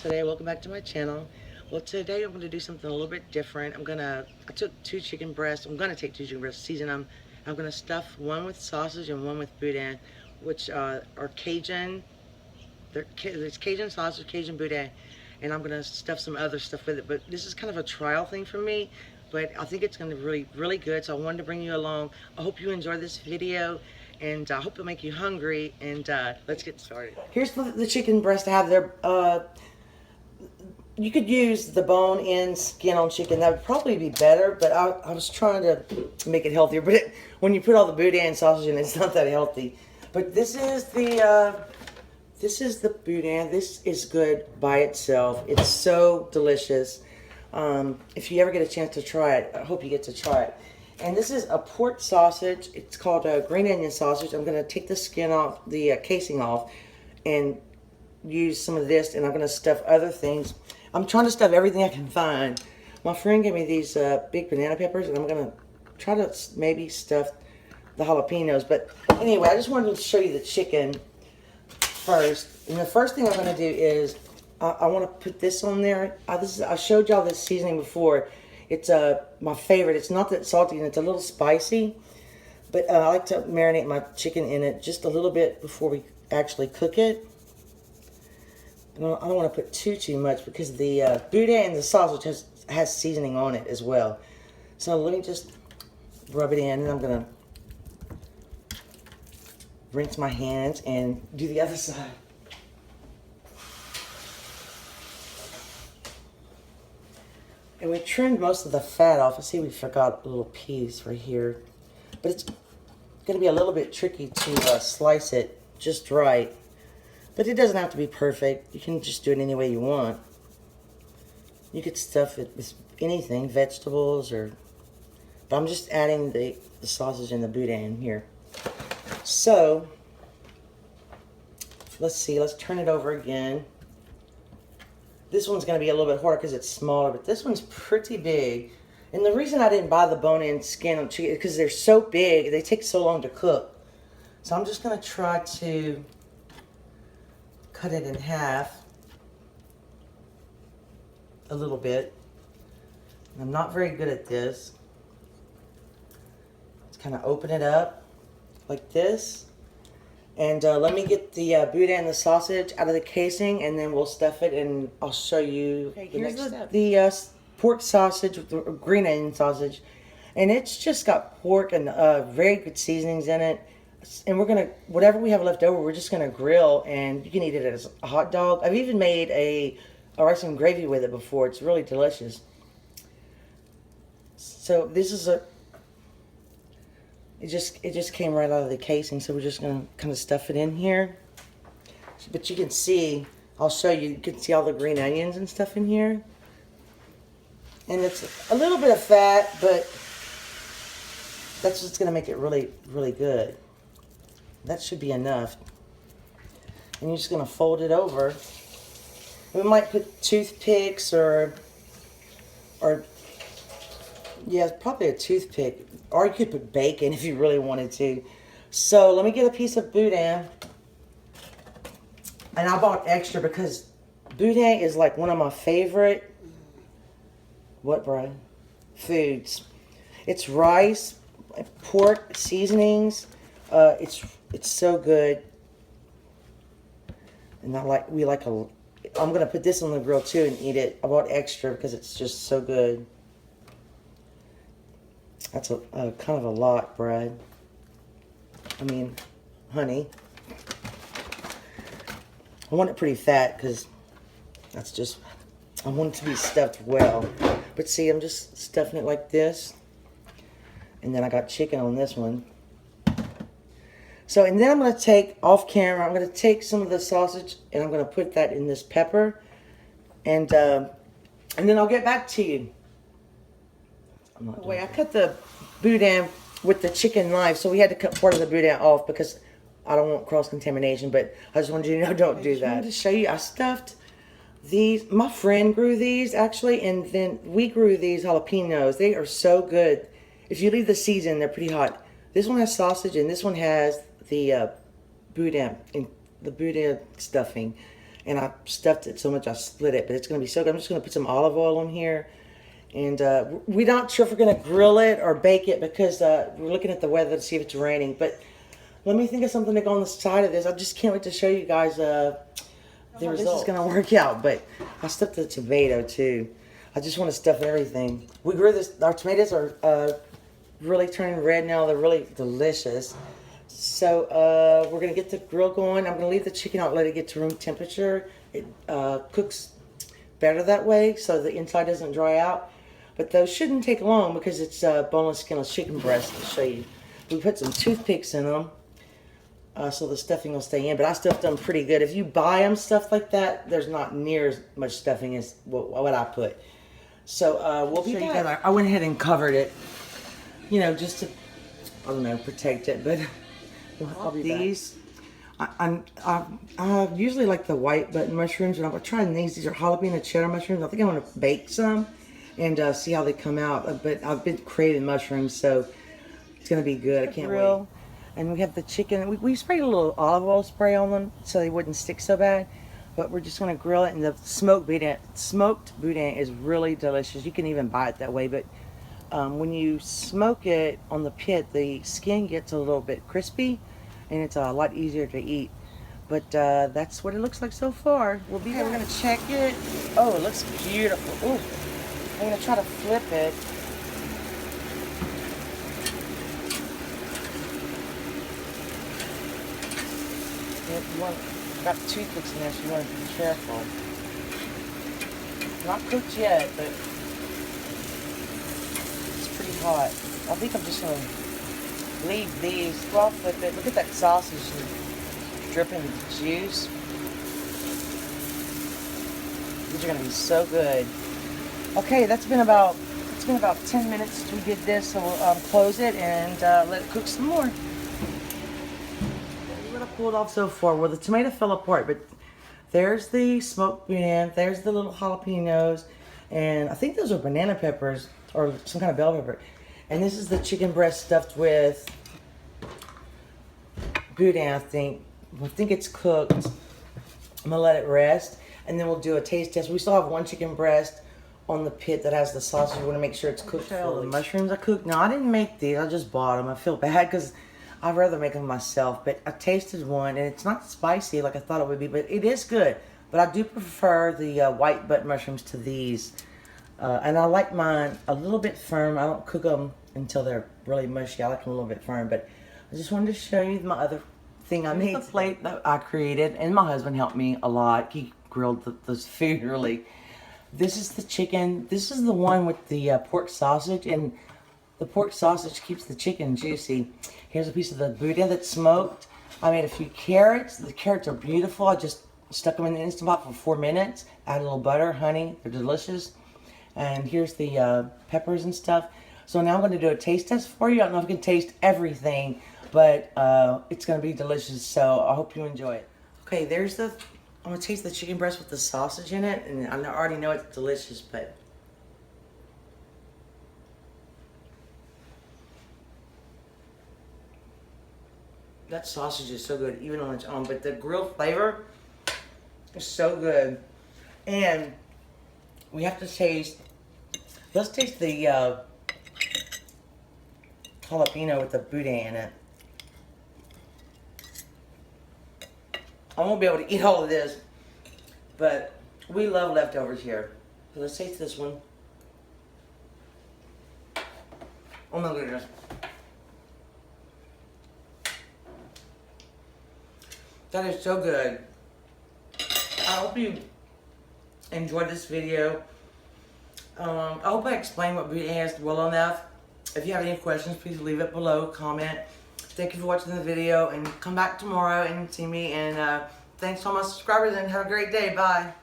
today. Welcome back to my channel. Well, today I'm going to do something a little bit different. I took two chicken breasts. I'm going to take two chicken breasts, season them. I'm going to stuff one with sausage and one with boudin, which are Cajun. There's Cajun sausage, Cajun boudin, and I'm going to stuff some other stuff with it. But this is kind of a trial thing for me, but I think it's going to be really, really good. So I wanted to bring you along. I hope you enjoy this video, and I hope it'll make you hungry. And let's get started. Here's the chicken breast I have there. You could use the bone-in skin on chicken. That would probably be better, but I was trying to make it healthier. But when you put all the boudin and sausage in, it's not that healthy. But this is the boudin. This is good by itself. It's so delicious. If you ever get a chance to try it, I hope you get to try it. And this is a pork sausage. It's called a green onion sausage. I'm going to take the skin off, the casing off, and use some of this, and I'm going to stuff other things. I'm trying to stuff everything I can find. My friend gave me these big banana peppers, and I'm going to try to maybe stuff the jalapenos. But anyway, I just wanted to show you the chicken first. And the first thing I'm going to do is I want to put this on there. I showed y'all this seasoning before. It's my favorite. It's not that salty, and it's a little spicy. But I like to marinate my chicken in it just a little bit before we actually cook it. I don't want to put too much because the boudin and the sausage has seasoning on it as well. So let me just rub it in, and I'm going to rinse my hands and do the other side. And we trimmed most of the fat off. I see we forgot a little piece right here. But it's going to be a little bit tricky to slice it just right. But it doesn't have to be perfect. You can just do it any way you want. You could stuff it with anything, vegetables or... But I'm just adding the sausage and the boudin here. So, let's see. Let's turn it over again. This one's going to be a little bit harder because it's smaller, but this one's pretty big. And the reason I didn't buy the bone-in skin on chicken is because they're so big. They take so long to cook. So I'm just going to try to cut it in half a little bit. I'm not very good at this. Let's kind of open it up like this. And let me get the boudin and the sausage out of the casing, and then we'll stuff it, and I'll show you the next step. The pork sausage, with the green onion sausage, and it's just got pork and very good seasonings in it. And we're gonna, whatever we have left over, we're just gonna grill, and you can eat it as a hot dog. I've even made a rice and gravy with it before. It's really delicious. So this is it just came right out of the casing, so we're just gonna kind of stuff it in here. But you can see, I'll show you. You can see all the green onions and stuff in here, and it's a little bit of fat, but that's what's gonna make it really, really good. That should be enough. And you're just going to fold it over. We might put toothpicks or yeah, probably a toothpick. Or you could put bacon if you really wanted to. So let me get a piece of boudin. And I bought extra because boudin is like one of my favorite, what, Brian? Foods. It's rice, pork, seasonings. It's so good, and I'm gonna put this on the grill too and eat it. I bought extra because it's just so good. That's a kind of a lot, Brad. I mean, honey. I want it pretty fat because that's just, I want it to be stuffed well. But see, I'm just stuffing it like this, and then I got chicken on this one. So, and then I'm going to take, off camera, I'm going to take some of the sausage, and I'm going to put that in this pepper, and then I'll get back to you. I cut the boudin with the chicken knife, so we had to cut part of the boudin off because I don't want cross-contamination, but I just wanted you to know, don't do that. I wanted to show you, I stuffed these, my friend grew these, actually, and then we grew these jalapenos. They are so good. If you leave the seeds in, they're pretty hot. This one has sausage, and this one has the boudin stuffing, and I stuffed it so much I split it, but it's going to be so good. I'm just going to put some olive oil on here. And we're not sure if we're going to grill it or bake it because we're looking at the weather to see if it's raining. But let me think of something to go on the side of this. I just can't wait to show you guys the results. This is going to work out. But I stuffed the tomato too. I just want to stuff everything. We grew this. Our tomatoes are really turning red now. They're really delicious. So we're going to get the grill going. I'm going to leave the chicken out, let it get to room temperature. It cooks better that way so the inside doesn't dry out. But those shouldn't take long because it's boneless, skinless chicken breast. I'll show you. We put some toothpicks in them so the stuffing will stay in. But I stuffed them pretty good. If you buy them stuff like that, there's not near as much stuffing as what I put. So we'll be back. I went ahead and covered it, you know, just to, I don't know, protect it. But I'll be these. I usually like the white button mushrooms, and I'm trying these. These are jalapeno cheddar mushrooms. I think I want to bake some and see how they come out. But I've been craving mushrooms, so it's going to be good. I can't wait. And we have the chicken. We sprayed a little olive oil spray on them so they wouldn't stick so bad. But we're just going to grill it. And the smoked boudin is really delicious. You can even buy it that way. But when you smoke it on the pit, the skin gets a little bit crispy. And it's a lot easier to eat. But that's what it looks like so far. We'll be We're going to check it. Oh, it looks beautiful. Ooh. I'm going to try to flip it. Got toothpicks in there, so you want to be careful. Not cooked yet, but it's pretty hot. I think I'm just going to leave these. Well, flip it. Look at that sausage dripping with juice. These are going to be so good. Okay, it's been about 10 minutes since we did this, so we'll close it and let it cook some more. What I pulled off so far, well, the tomato fell apart, but there's the smoked boudin, there's the little jalapenos, and I think those are banana peppers or some kind of bell pepper. And this is the chicken breast stuffed with boudin, I think. I think it's cooked. I'm gonna let it rest, and then we'll do a taste test. We still have one chicken breast on the pit that has the sausage. We want to make sure it's cooked fully. The mushrooms I cooked. Now, I didn't make these. I just bought them. I feel bad because I'd rather make them myself. But I tasted one, and it's not spicy like I thought it would be, but it is good. But I do prefer the white button mushrooms to these. And I like mine a little bit firm. I don't cook them until they're really mushy. I like them a little bit firm. But I just wanted to show you my other thing I made. The plate that I created, and my husband helped me a lot. He grilled this food really. This is the chicken. This is the one with the pork sausage, and the pork sausage keeps the chicken juicy. Here's a piece of the boudin that's smoked. I made a few carrots. The carrots are beautiful. I just stuck them in the Instant Pot for 4 minutes. Add a little butter, honey. They're delicious. And here's the peppers and stuff. So now I'm going to do a taste test for you. I don't know if you can taste everything, but it's going to be delicious. So I hope you enjoy it. Okay, there's the... I'm going to taste the chicken breast with the sausage in it, and I already know it's delicious, but... That sausage is so good, even on its own, but the grilled flavor is so good. And we have to taste... Let's taste the jalapeno with the boudin in it. I won't be able to eat all of this, but we love leftovers here. So let's taste this one. Oh my goodness. That is so good. I hope you enjoyed this video. I hope I explained what boudin is well enough. If you have any questions, please leave it below, comment. Thank you for watching the video, and come back tomorrow and see me. And thanks to all my subscribers, and have a great day. Bye.